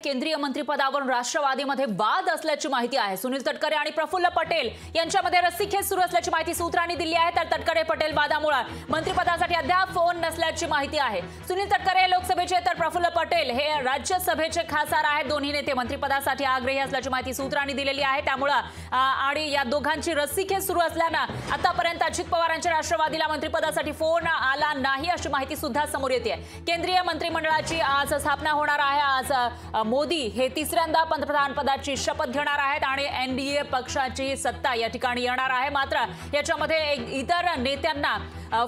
केंद्रीय मंत्रिपदावरून राष्ट्रवादीमध्ये वाद असल्याची माहिती आहे। सुनील तटकरे आणि प्रफुल्ल पटेल यांच्यामध्ये रस्सीखेच सुरू असल्याची माहिती सूत्रांनी दिली आहे। तर तटकरे पटेल वादामुळे मंत्रिपदासाठी अद्याप फोन नसल्याची माहिती आहे। सुनील तटकरे लोकसभेचे तर प्रफुल्ल पटेल हे राज्यसभेचे खासदार आहेत। दोन्ही नेते मंत्रिपदासाठी आग्रही असल्याची माहिती सूत्रांनी दिलेली आहे। त्यामुळे आणि या दोघांची रस्सीखेच सुरू असल्याने आतापर्यंत अजित पवारांच्या राष्ट्रवादीला मंत्रिपदासाठी फोन आला नाही अशी माहिती सुद्धा समोर येते। केंद्रीय मंत्रिमंडळाची आज स्थापना होणार आहे। आज मोदी हे तिसऱ्यांदा पंतप्रधान पदाची शपथ घेणार आहेत आणि एनडीए पक्षाची सत्ता या ठिकाणी येणार आहे। मात्र याच्यामध्ये इतर नेत्यांना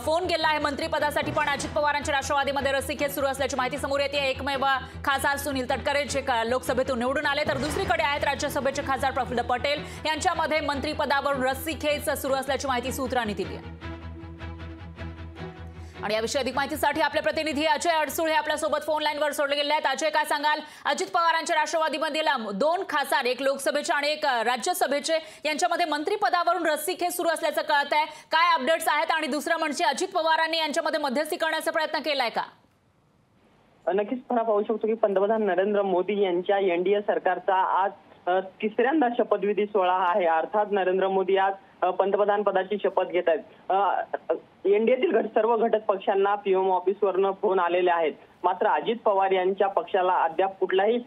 फोन गेला आहे मंत्रिपदासाठी, पण अजित पवारांच्या राष्ट्रवादीमध्ये रस्सीखेच सुरू असल्याची माहिती समोर येते। एकमेव खासदार सुनील तटकरे जे लोकसभेतून निवडून आले, तर दुसरीकडे आहेत राज्यसभेचे खासदार प्रफुल्ल पटेल यांच्यामध्ये मंत्रिपदावरून रस्सीखेच सुरू असल्याची माहिती सूत्रांनी दिली आहे। आणि याविषयी अधिक माहितीसाठी आपले प्रतिनिधी अजय अडसूळ हे आपल्या सोबत फोन लाईनवर जोडले गेले आहेत। अजय, काय सांगाल, अजित पवारांच्या राष्ट्रवादीमधील दोन खासदार, एक लोकसभेचे आणि एक राज्यसभेचे, यांच्यामध्ये मंत्रिपदावरून रस्सीखेच सुरू असल्याचं कळत आहे। काय अपडेट्स आहेत? आणि दुसरं म्हणजे अजित पवारांनी यांच्यामध्ये मध्यस्थी करण्याचा प्रयत्न केलाय का? नक्कीच आपण पाहू शकतो की पंतप्रधान नरेंद्र मोदी यांच्या एनडीए सरकारचा आज तिसऱ्यांदा शपथविधी सोहळा आहे। अर्थात नरेंद्र मोदी आज पंतप्रधान पदाची शपथ घेत आहेत। एनडीएतील सर्व घटक पक्षांना पीएम ऑफिसवरून फोन आलेले आहेत, मात्र अजित पवार यांच्या पक्षाला अद्याप कुठलाही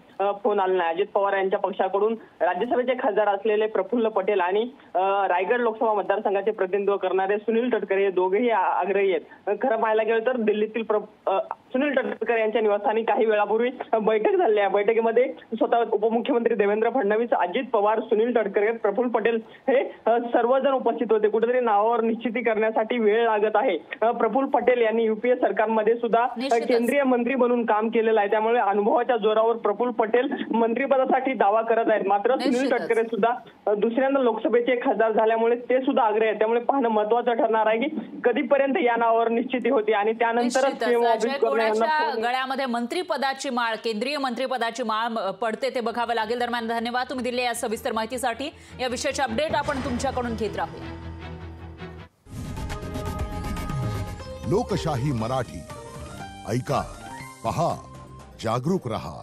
फोन आला नाही। अजित पवार यांच्या पक्षाकडून राज्यसभेचे खासदार असलेले प्रफुल्ल पटेल आणि रायगड लोकसभा मतदारसंघाचे प्रतिनिधित्व करणारे सुनील तटकरे हे दोघेही आग्रही आहेत। खरं पाहायला गेलं तर दिल्लीतील सुनील तटकरे यांच्या निवासस्थानी काही वेळापूर्वी बैठक झाली आहे। बैठकीमध्ये स्वतः उपमुख्यमंत्री देवेंद्र फडणवीस, अजित पवार, सुनील तटकरे, प्रफुल्ल पटेल हे सर्वजण उपस्थित होते। कुठेतरी नावावर निश्चिती करण्यासाठी वेळ लागत आहे। प्रफुल्ल पटेल यांनी यूपीए सरकारमध्ये सुद्धा केंद्रीय मंत्री म्हणून काम केलेलं आहे, त्यामुळे अनुभवाच्या जोरावर प्रफुल्ल पटेल मंत्रिपदासाठी दावा करत आहेत। मात्र सुनील तटकरे सुद्धा दुसऱ्यांदा लोकसभेचे खासदार झाल्यामुळे ते सुद्धा आग्रही आहेत। त्यामुळे पाहणं महत्त्वाचं ठरणार आहे की कधीपर्यंत या नावावर निश्चिती होती आणि त्यानंतरच गळ्यामध्ये मंत्रिपदाची माळ, केंद्रीय मंत्रिपदाची माळ पडते ते बघावं लागेल। दरम्यान धन्यवाद तुम्ही दिलेल्या या सविस्तर माहितीसाठी। या विषयाचे अपडेट आपण तुमच्याकडून घेत राहू। लोकशाही मराठी ऐका, पहा, जागरूक रहा।